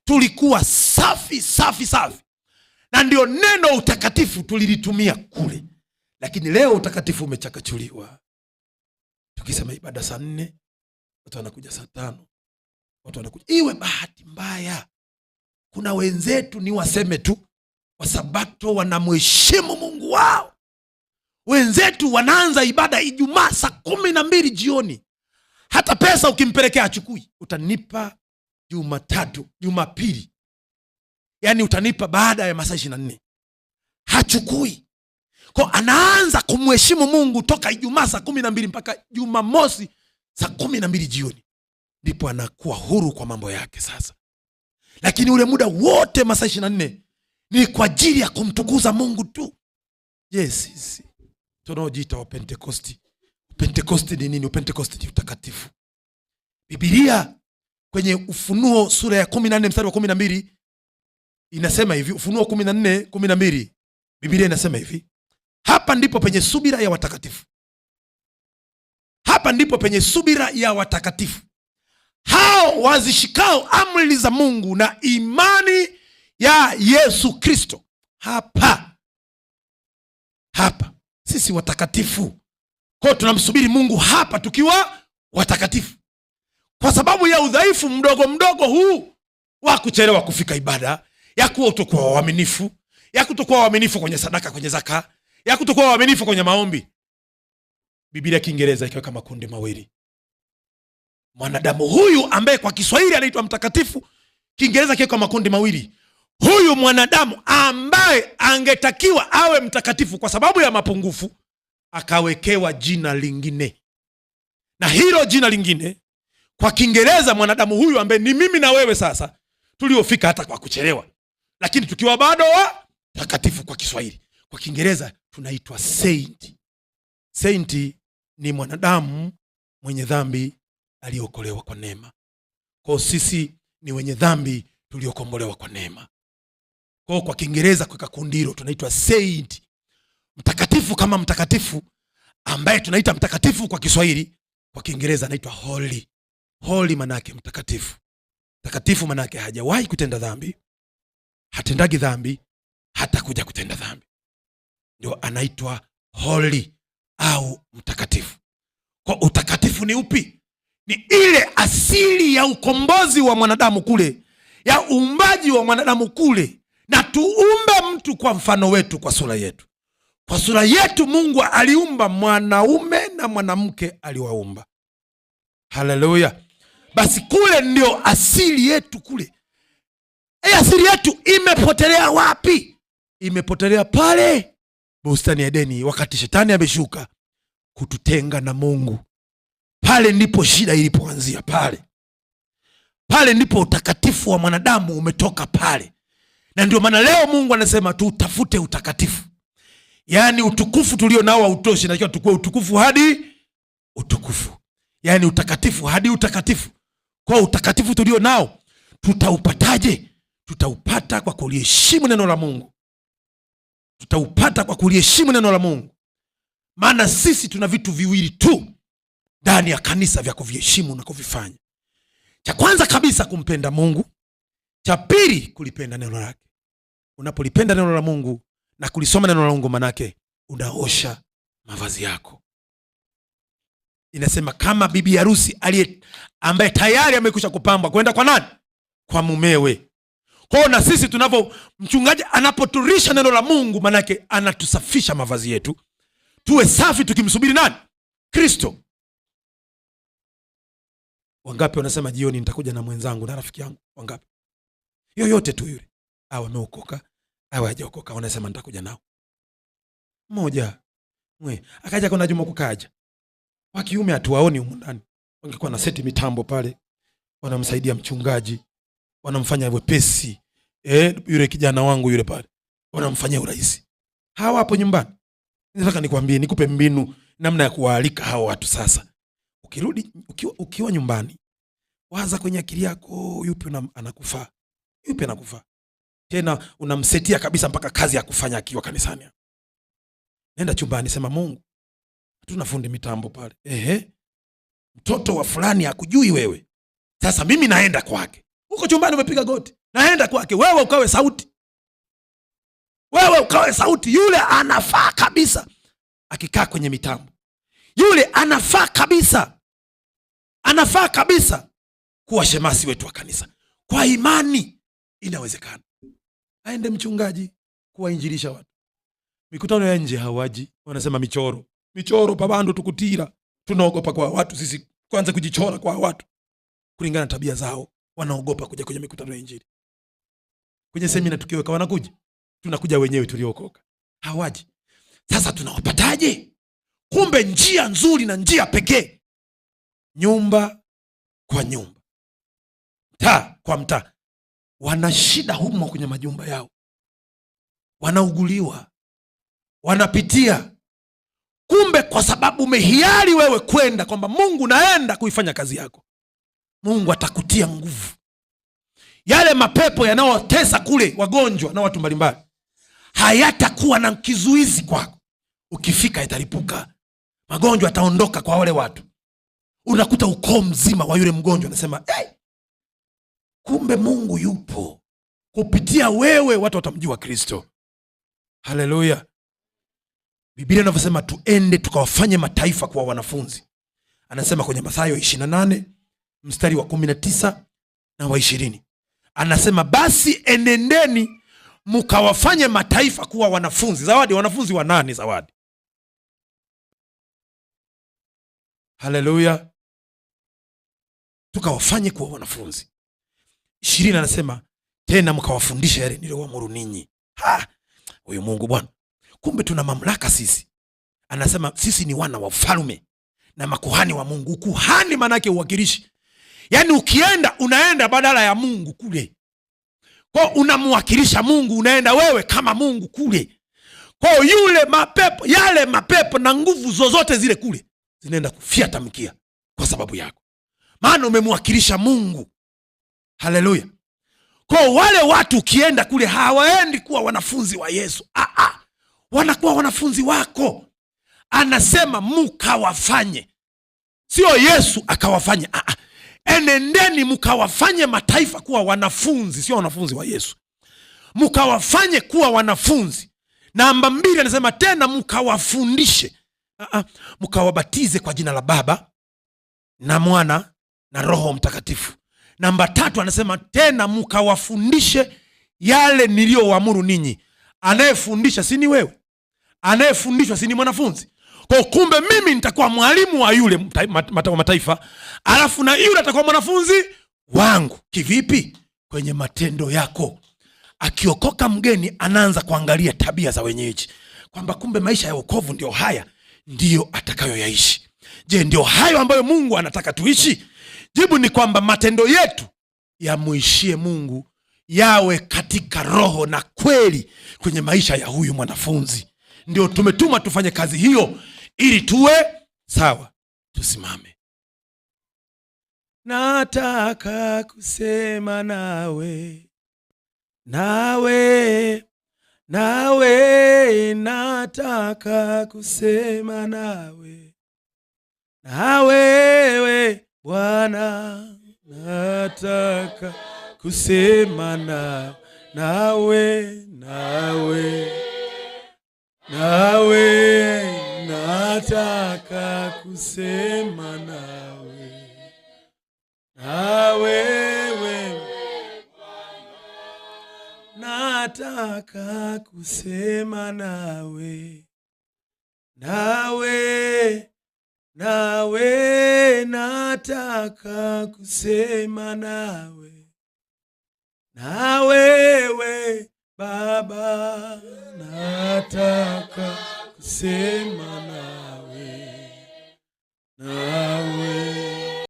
tulikuwa safi safi safi, na ndio neno utakatifu tulilitumia kule. Lakini leo utakatifu umechakachuliwa. Tukisema ibada saa 4, watu wanakuja saa 5, watu wanakuja. Iwe bahati mbaya, kuna wenzetu ni waseme tu, Wasabato wanamheshimu Mungu wao. Wenzetu wanaanza ibada Ijumaa saa 12 jioni. Hata pesa ukimpelekea achukui. Utanipa Jumatatu, Jumapili, yani utanipa baada ya masaa 24. Hachukui. Kwa anaanza kumheshimu Mungu toka Ijumaa saa 12 mpaka Jumamosi saa 12 jioni. Ndipo anakuwa huru kwa mambo yake sasa. Lakini ule muda wote masaa 24 ni kwa ajili ya kumtukuza Mungu tu. Yes. Tunaojiita wa Pentekosti. Pentekosti ni nini? Pentekosti ni utakatifu. Biblia kwenye Ufunuo sura ya 14 mstari wa 12 inasema hivi. Ufunuo 14:12 Biblia inasema hivi: hapa ndipo penye subira ya watakatifu. Hapa ndipo penye subira ya watakatifu, hao wazishikao amri za Mungu na imani ya Yesu Kristo. Hapa sisi watakatifu. Kwa tunamsubiri Mungu hapa tukiwa watakatifu. Kwa sababu ya udhaifu mdogo mdogo huu wa kuchelewa kufika ibada, ya kuwa utakuwa waaminifu, ya kutokuwa waaminifu kwenye sadaka, kwenye zaka, ya kutokuwa waaminifu kwenye maombi, Biblia Kiingereza ikiweka makundi mawili. Mwanadamu huyu ambaye kwa Kiswahili anaitwa mtakatifu, Kiingereza kiweka makundi mawili. Huyu mwanadamu ambaye angetakiwa awe mtakatifu kwa sababu ya mapungufu, akawekewa jina lingine. Na hilo jina lingine kwa Kiingereza, mwanadamu huyu ambaye ni mimi na wewe sasa, tuliofika hata kwa kuchelewa, lakini tukiwa bado watakatifu kwa Kiswahili, kwa Kiingereza tunaitwa saint. Saint ni mwanadamu mwenye dhambi aliokolewa kwa neema. Kwa sisi ni wenye dhambi tuliokombolewa kwa neema. Kwa Kiingereza kwa kundiro tunaitwa saint. Mtakatifu kama mtakatifu ambaye tunaita mtakatifu kwa Kiswahili, kwa Kiingereza anaitwa holy. Holy manake mtakatifu. Mtakatifu manake hajawahi kutenda dhambi, hatendagi dhambi, hata kuja kutenda dhambi. Ndio anaitwa holy au mtakatifu. Kwa utakatifu ni upi? Ni ile asili ya ukombozi wa mwanadamu kule, ya uumbaji wa mwanadamu kule, na tuumbe mtu kwa mfano wetu, kwa sura yetu. Kwa sura yetu Mungu aliumba mwanaume na mwanamke aliwaumba. Haleluya. Basi kule ndio asili yetu kule. Asili yetu imepotelea wapi? Imepotelea pale bustani ya Edeni, wakati shetani ameshuka kututenga na Mungu. Pale ndipo shida ilipoanzia pale. Pale ndipo utakatifu wa mwanadamu umetoka pale. Na ndio maana leo Mungu anasema tutafute utakatifu. Yaani utukufu tulio nao hautoshi, na tukue utukufu hadi utukufu. Yaani utakatifu hadi utakatifu. Kwa utakatifu tulio nao tutaupataje? Tutaupata kwa kuliheshimu neno la Mungu. Tutaupata kwa kuliheshimu neno la Mungu. Maana sisi tuna vitu viwili tu ndani ya kanisa vya kuviheshimu na kuvifanya. Cha kwanza kabisa kumpenda Mungu. Cha pili kulipenda neno lake. Unapolipenda neno la Mungu na kulisoma neno la Mungu, manake unaosha mavazi yako. Inasema kama bibi harusi ambaye tayari amekwisha kupambwa kwenda kwa nani? Kwa mumewe. Kwa na sisi tunavyo, mchungaji anapoturisha neno la Mungu, manake anatusafisha mavazi yetu tuwe safi tukimsubiri nani? Kristo. Wangapi wanasema jioni nitakuja na mwenzangu na rafiki yangu? Wangapi? Yoyote tu yule, awe ameokoka awe hajaokoka, wanasema nitakuja nao. Mmoja akaja kuna Juma kukaja, wa kiume hatuwaoni huko ndani. Wangekuwa na seti mitambo pale, wanamsaidia mchungaji, wanamfanya wepesi. Yule kijana wangu yule pale, wanamfanyia urahisi. Hawa hapo nyumbani. Nataka nikwambie, nikupe mbinu namna ya kuwaalika hao watu sasa. Ukirudi ukiwa nyumbani, waza kwenye akili yako, yupi anakufaa? Yupi anakufaa? Tena unamsetia kabisa mpaka kazi ya kufanya akiwa kanisani. Nenda chumbani, sema Mungu, hatuna fundi mitambo pale. Mtoto wa fulani hakujui wewe. Sasa mimi naenda kwake. Huko chumbani umepiga goti. naenda kwake. Wewe ukawe sauti, wewe ukawe sauti. Yule anafaa kabisa akikaa kwenye mitambo, yule anafaa kabisa kuwa shemasi wetu wa kanisa. Kwa imani inawezekana. Aende mchungaji kuwainjilisha watu. Mikutano ya nje hawaji, wanasema michoro pabandu tukutira. Tunaogopa kwa watu sisi kwanza kujichora kwa watu kulingana na tabia zao. Wanaogopa kuja kwenye mikutano ya injili. Kwenye semina tukiweka wanakuja, tunakuja wenyewe tuliokoka. Hawaji. Sasa tunawapataje? Kumbe njia nzuri na njia pekee, nyumba kwa nyumba, mtaa kwa mtaa. Wana shida humo kwenye majumba yao, wanauguliwa, wanapitia. Kumbe kwa sababu umehiari wewe kwenda, kwamba Mungu naenda kuifanya kazi yako, Mungu atakutia nguvu. Yale mapepo yanaotesa kule wagonjwa na watu mbalimbali hayatakuwa na kizuizi kwako. Ukifika italipuka, magonjwa yataondoka kwa wale watu. Unakuta ukoo mzima wa yule mgonjwa anasema, kumbe Mungu yupo. Kupitia wewe watu watamjua Kristo. Haleluya. Biblia inavyosema tuende tukawafanye mataifa kuwa wanafunzi, anasema kwenye Mathayo 28 mstari wa 19 na wa 20, anasema basi enendeni mkawafanye mataifa kuwa wanafunzi. Zawadi, wanafunzi wa nani? Zawadi. Haleluya. Tukawafanye kuwa wanafunzi. 20 anasema tena mkawafundisha yale niliyowaamuru ninyi. Huyu Mungu Bwana, kumbe tuna mamlaka sisi. Anasema sisi ni wana wa ufalme na makuhani wa Mungu. Kuhani maana yake uwakilishi. Yaani ukienda unaenda badala ya Mungu kule. Kwa unamwakilisha Mungu, unaenda wewe kama Mungu kule. Kwa yule mapepo, yale mapepo na nguvu zozote zile kule zinaenda kufiata mkia kwa sababu yako. Maana umemwakilisha Mungu. Haleluya. Kwa wale watu ukienda kule hawaendi kuwa wanafunzi wa Yesu. Wanakuwa wanafunzi wako. Anasema mukawafanye. Sio Yesu akawafanye. Enendeni mukawafanye mataifa kuwa wanafunzi, sio wanafunzi wa Yesu. Mukawafanye kuwa wanafunzi. Namba 2 anasema tena mukawafundishe. Mukawabatize kwa jina la Baba na Mwana na Roho Mtakatifu. Namba 3 anasema tena mukawafundishe yale niliyowaamuru ninyi. Anayefundisha si ni wewe? Anayefundishwa si ni mwanafunzi? Kwa kumbe mimi nitakuwa mwalimu wa yule mataifa, alafu na yule atakuwa mwanafunzi wangu. Kivipi? Kwenye matendo yako. Akiokoka mgeni anaanza kuangalia tabia za wenyeji, kwamba kumbe maisha ya wokovu ndio haya, ndio atakayoyaishi. Je, ndio hayo ambayo Mungu anataka tuishi? Jibu ni kwamba matendo yetu yamuishie Mungu, yawe katika roho na kweli kwenye maisha ya huyu mwanafunzi. Ndio tumetuma tufanye kazi hiyo ili tuwe sawa. Tusimame. Nataka kusema nawe, nataka kusema nawe, na wewe Bwana, nataka kusema nawe, nataka kusema nawe, na wewe nataka kusema nawe, nataka kusema nawe, na wewe Baba, nataka kusema